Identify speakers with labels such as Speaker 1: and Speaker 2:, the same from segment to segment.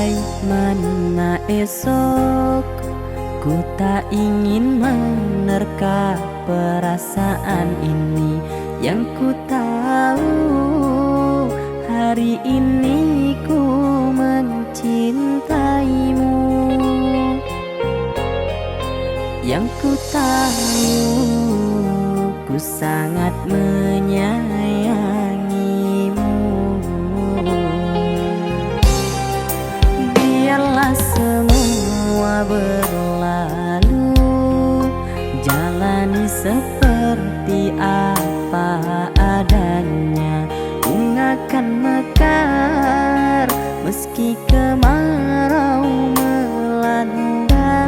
Speaker 1: Bagaimana esok, ku tak ingin menerka perasaan ini. Yang ku tahu hari ini ku mencintaimu. Yang ku tahu ku sangat menyayangimu. Biarlah semua berlalu, jalani seperti apa adanya. Bunga akan mekar meski kemarau melanda.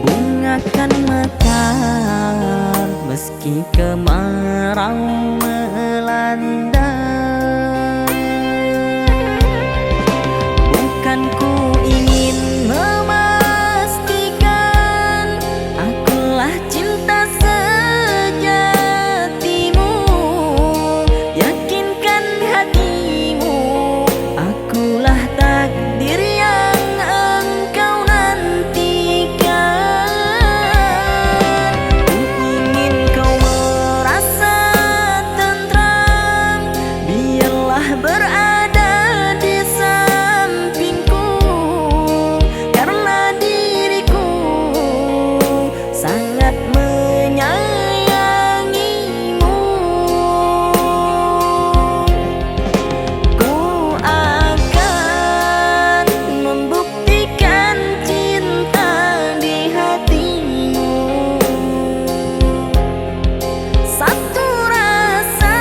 Speaker 1: Bunga akan mekar meski kemarau melanda. Bukan ku ingin memastikan akulah cinta sejatimu. Yakinkan hatimu, akulah takdir yang engkau nantikan. Ku ingin kau merasa tentram, biarlah berada di sampingku, karena diriku sangat menyayangimu. Ku akan membuktikan cinta di hatimu. Satu rasa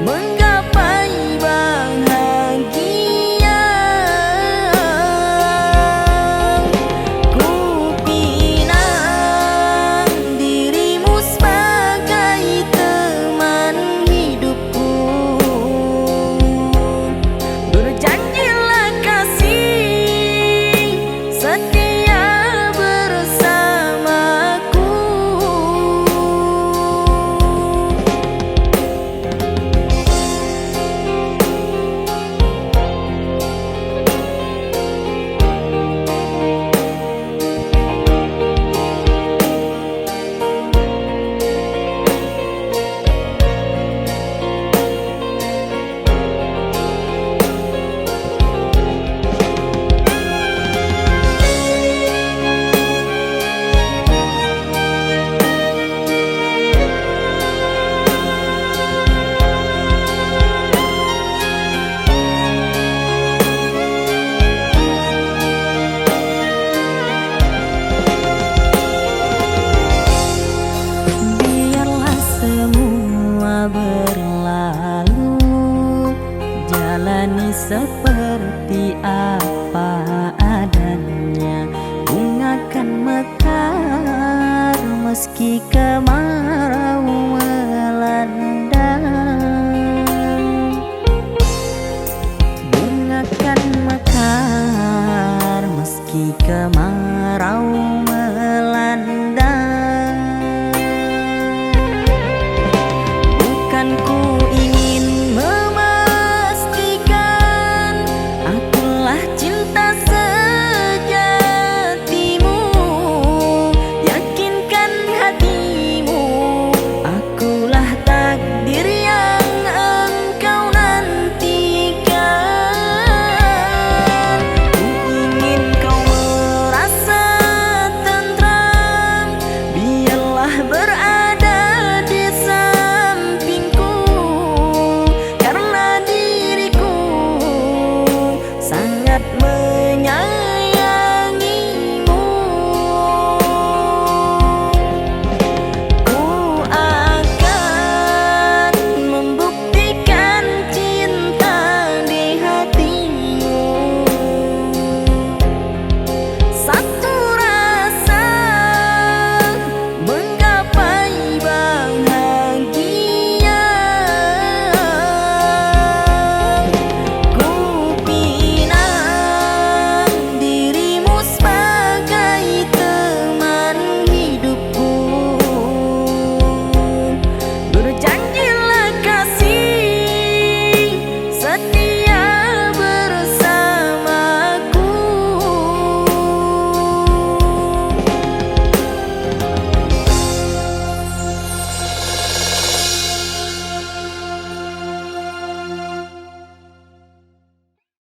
Speaker 1: menggapai bahagia. Ku pinang dirimu sebagai teman hidupku. Berjanjilah kasih setia bersamaku. Biarlah semua berlalu, jalani seperti apa adanya. Bunga akan mekar meski kemarau melanda. Bunga akan mekar meski kemarau